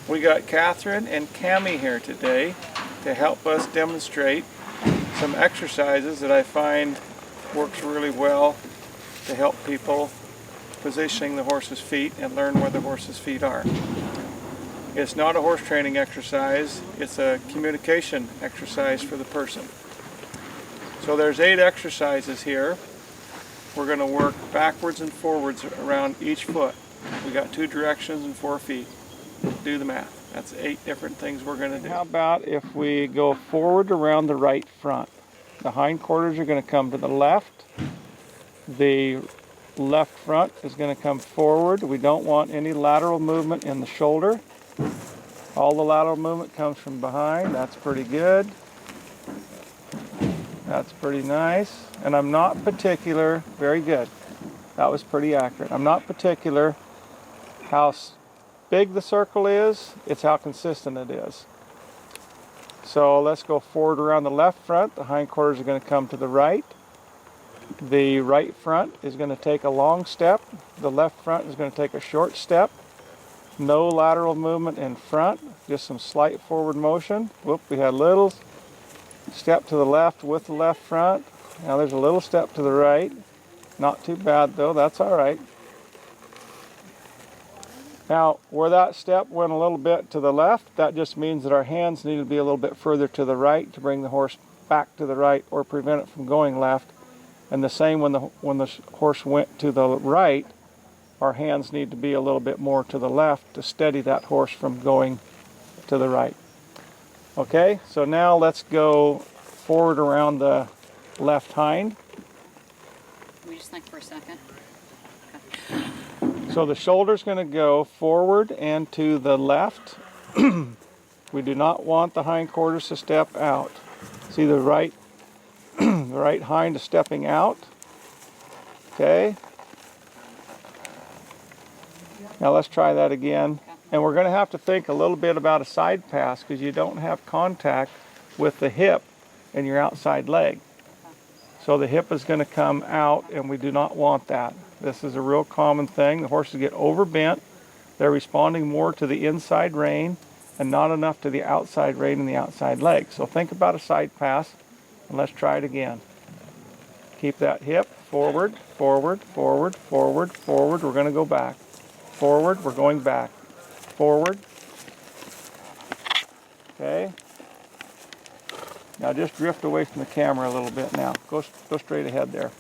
We got Catherine and Cami here today to help us demonstrate some exercises that I find works really well to help people positioning the horse's feet and learn where the horse's feet are. It's not a horse training exercise, it's a communication exercise for the person. So there's 8 exercises here. We're going to work backwards and forwards around each foot. We got 2 directions and 4 feet. Do the math. That's 8 different things we're going to do. How about if we go forward around the right front? The hindquarters are going to come to the left. The left front is going to come forward. We don't want any lateral movement in the shoulder. All the lateral movement comes from behind. That's pretty good. That's pretty nice. And I'm not particular, very good. That was pretty accurate. I'm not particular how big the circle is, it's how consistent it is. So let's go forward around the left front. The hindquarters are going to come to the right. The right front is going to take a long step. The left front is going to take a short step. No lateral movement in front, just some slight forward motion. Whoop, we had a little step to the left with the left front. Now there's a little step to the right. Not too bad though, that's all right. Now, where that step went a little bit to the left, that just means that our hands need to be a little bit further to the right to bring the horse back to the right or prevent it from going left. And the same when the horse went to the right, our hands need to be a little bit more to the left to steady that horse from going to the right. Okay, so now let's go forward around the left hind. Can we just think for a second? So the shoulder's going to go forward and to the left. We do not want the hindquarters to step out. See the right, the right hind is stepping out. Okay. Now let's try that again. And we're going to have to think a little bit about a side pass because you don't have contact with the hip and your outside leg. So the hip is going to come out and we do not want that. This is a real common thing. The horses get overbent. They're responding more to the inside rein and not enough to the outside rein and the outside leg. So think about a side pass and let's try it again. Keep that hip forward, forward, forward, forward, forward. We're going to go back. Forward, we're going back. Forward. Okay. Now just drift away from the camera a little bit now. Go straight ahead there.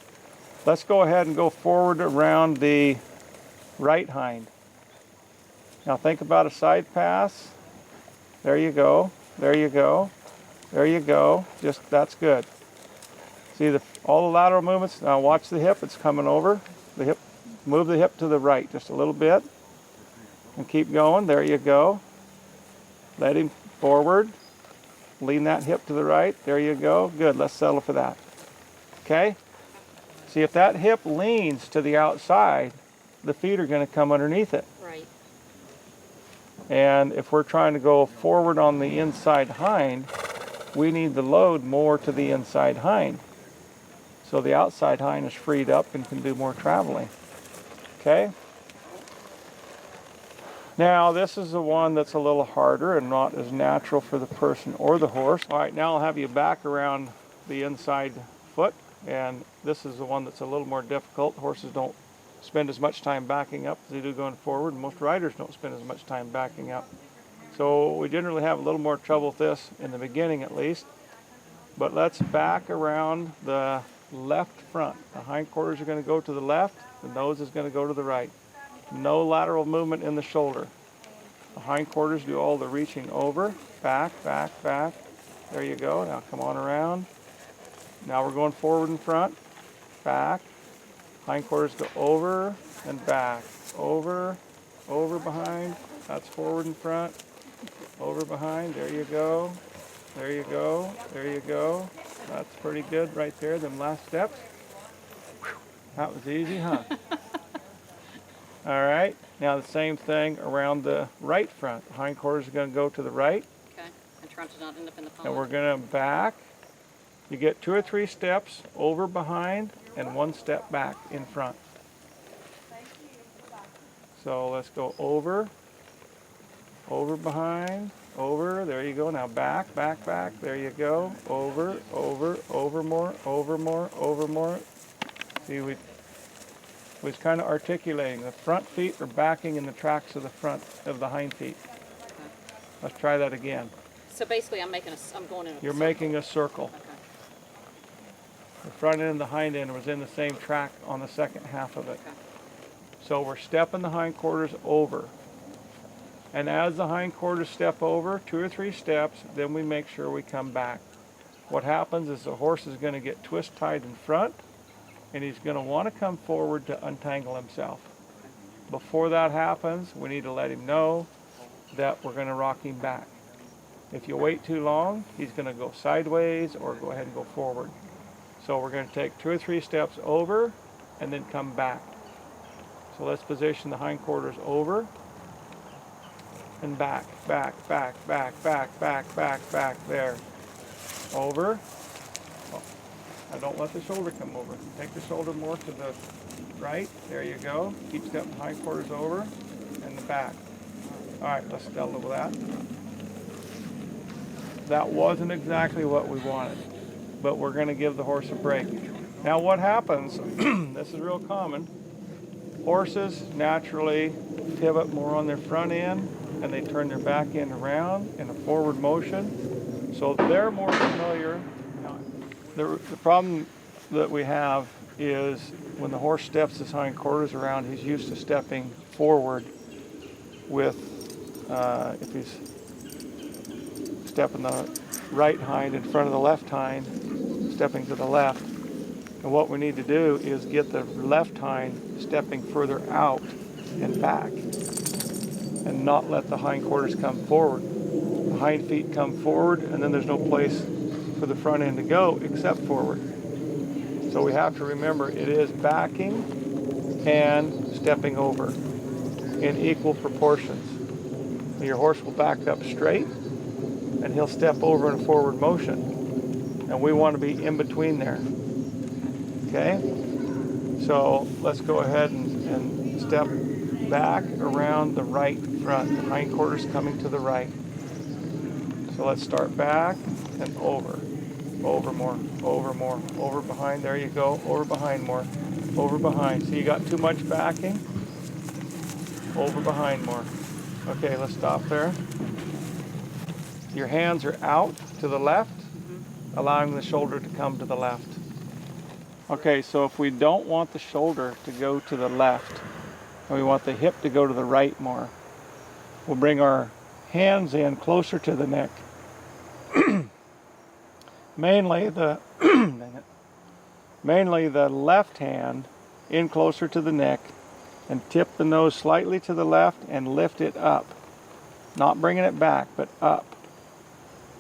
Let's go ahead and go forward around the right hind. Now think about a side pass. There you go. There you go. There you go. Just, that's good. See all the lateral movements. Now watch the hip. It's coming over. The hip. Move the hip to the right just a little bit. And keep going. There you go. Let him forward. Lean that hip to the right. There you go. Good. Let's settle for that. Okay? See, if that hip leans to the outside, the feet are going to come underneath it. Right. And if we're trying to go forward on the inside hind, we need the load more to the inside hind. So the outside hind is freed up and can do more traveling. Okay? Now, this is the one that's a little harder and not as natural for the person or the horse. All right, now I'll have you back around the inside foot. And this is the one that's a little more difficult. Horses don't spend as much time backing up as they do going forward. Most riders don't spend as much time backing up. So we generally have a little more trouble with this in the beginning at least. But let's back around the left front. The hindquarters are going to go to the left. The nose is going to go to the right. No lateral movement in the shoulder. The hindquarters do all the reaching over. Back, back, back. There you go. Now come on around. Now we're going forward and front, back, hindquarters go over and back, over, over behind, that's forward and front, over behind, there you go, there you go, there you go. That's pretty good right there, them last steps. That was easy, huh? All right, now the same thing around the right front. The hindquarters are going to go to the right. Okay, and try to not end up in the pond. And we're going to back. You get 2 or 3 steps over behind and 1 step back in front. So let's go over, over, behind, over, there you go. Now back, back, back, there you go. Over, over, over more, over more, over more. See, we was kind of articulating. The front feet are backing in the tracks of the front of the hind feet. Okay. Let's try that again. So basically, I'm going in a You're circle. making a circle. Okay. The front end and the hind end was in the same track on the second half of it. Okay. So we're stepping the hindquarters over. And as the hindquarters step over, 2 or 3 steps, then we make sure we come back. What happens is the horse is going to get twist tied in front, and he's going to want to come forward to untangle himself. Before that happens, we need to let him know that we're going to rock him back. If you wait too long, he's going to go sideways or go ahead and go forward. So we're going to take 2 or 3 steps over and then come back. So let's position the hindquarters over and back, back, back, back, back, back, back, back, there. Over. Oh, now don't let the shoulder come over. Take the shoulder more to the right. There you go. Keep stepping hindquarters over and the back. All right, let's delta with that. That wasn't exactly what we wanted, but we're going to give the horse a break. Now what happens, this is real common, horses naturally pivot more on their front end and they turn their back end around in a forward motion. So they're more familiar. The problem that we have is when the horse steps his hindquarters around, he's used to stepping forward with, if he's stepping the right hind in front of the left hind, stepping to the left. And what we need to do is get the left hind stepping further out and back and not let the hindquarters come forward. The hind feet come forward and then there's no place for the front end to go except forward. So we have to remember it is backing and stepping over in equal proportions. Your horse will back up straight and he'll step over in a forward motion. And we want to be in between there. Okay? So let's go ahead and step back around the right front. The hindquarters coming to the right. So let's start back and over. Over more, over behind. There you go. Over behind more. Over behind. So you got too much backing. Over behind more. Okay, let's stop there. Your hands are out to the left, allowing the shoulder to come to the left. Okay, so if we don't want the shoulder to go to the left, and we want the hip to go to the right more, we'll bring our hands in closer to the neck. Mainly the left hand in closer to the neck, and tip the nose slightly to the left and lift it up. Not bringing it back, but up.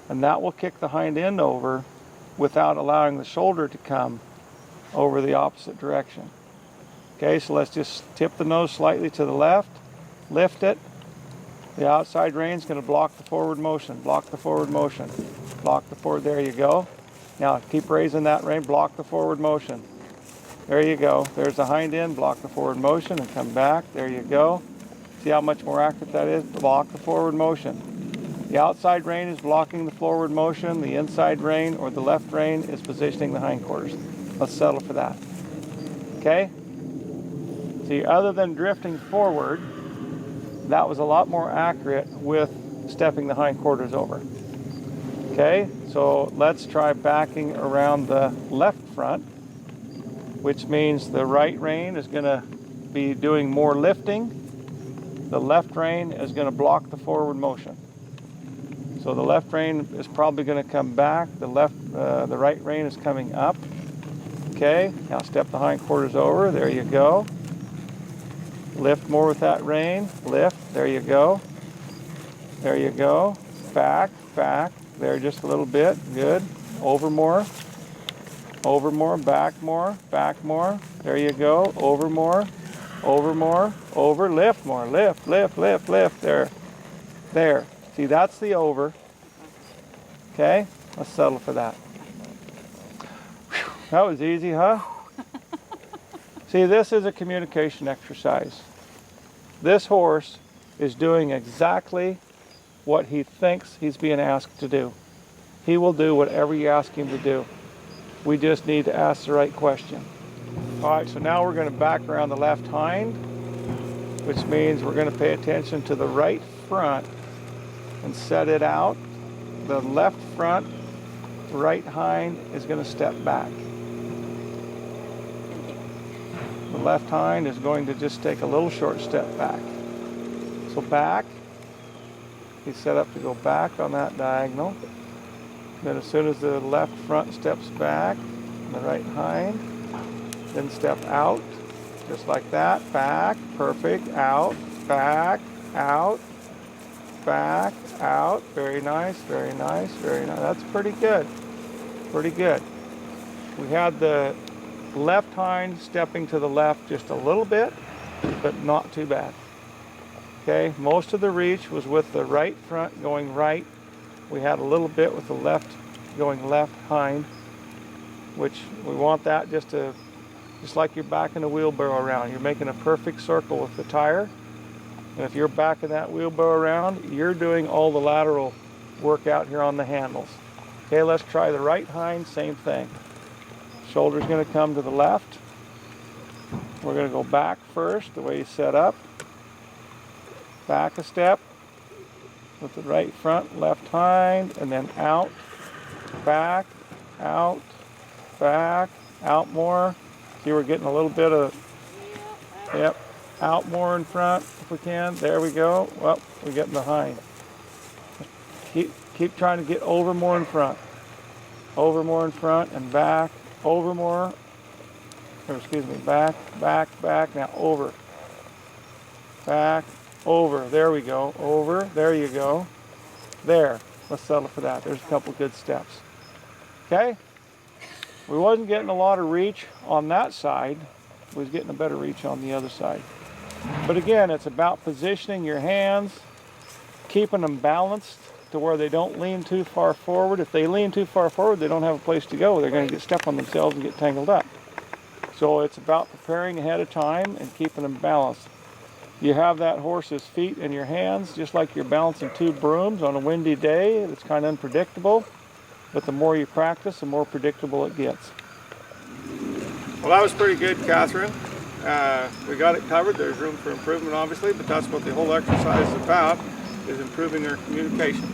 And that will kick the hind end over without allowing the shoulder to come over the opposite direction. Okay, so let's just tip the nose slightly to the left, lift it. The outside rein is going to block the forward motion, block the forward motion, block the forward, there you go. Now keep raising that rein, block the forward motion. There you go, there's the hind end, block the forward motion and come back, there you go. See how much more accurate that is? Block the forward motion. The outside rein is blocking the forward motion, the inside rein or the left rein is positioning the hindquarters. Let's settle for that. Okay? See, other than drifting forward, that was a lot more accurate with stepping the hindquarters over. Okay, so let's try backing around the left front, which means the right rein is going to be doing more lifting. The left rein is going to block the forward motion. So the left rein is probably going to come back. The right rein is coming up. Okay, now step the hindquarters over. There you go. Lift more with that rein. Lift. There you go. There you go. Back, back. There just a little bit. Good. Over more. Over more. Back more. Back more. There you go. Over more. Over more. Over. Lift more. Lift, lift, lift, lift. There. There. See, that's the over. Okay? Let's settle for that. Whew, that was easy, huh? See, this is a communication exercise. This horse is doing exactly what he thinks he's being asked to do. He will do whatever you ask him to do. We just need to ask the right question. All right, so now we're going to back around the left hind, which means we're going to pay attention to the right front and set it out. The left front, right hind is going to step back. The left hind is going to just take a little short step back. So back, he's set up to go back on that diagonal. Then as soon as the left front steps back, the right hind, then step out, just like that, back, perfect, out, back, out, back, out, very nice, very nice, very nice. That's pretty good, pretty good. We had the left hind stepping to the left just a little bit, but not too bad. Okay, most of the reach was with the right front going right. We had a little bit with the left going left hind, which we want that just like you're backing a wheelbarrow around. You're making a perfect circle with the tire. And if you're backing that wheelbarrow around, you're doing all the lateral work out here on the handles. Okay, let's try the right hind, same thing. Shoulder's going to come to the left. We're going to go back first, the way you set up. Back a step with the right front, left hind, and then out, back, out more. See, we're getting a little bit of, yep, out more in front if we can. There we go. Well, we're getting behind. Keep trying to get over more in front. Over more in front and back. Over more. Or excuse me, back, back. Now over. Back, over. There we go. Over. There you go. There. Let's settle for that. There's a couple good steps. Okay? We wasn't getting a lot of reach on that side. We was getting a better reach on the other side. But again, it's about positioning your hands, keeping them balanced to where they don't lean too far forward. If they lean too far forward, they don't have a place to go. They're going to get step on themselves and get tangled up. So it's about preparing ahead of time and keeping them balanced. You have that horse's feet in your hands, just like you're balancing two brooms on a windy day. It's kind of unpredictable. But the more you practice, the more predictable it gets. Well, that was pretty good, Catherine. We got it covered. There's room for improvement, obviously, but that's what the whole exercise is about, is improving our communication.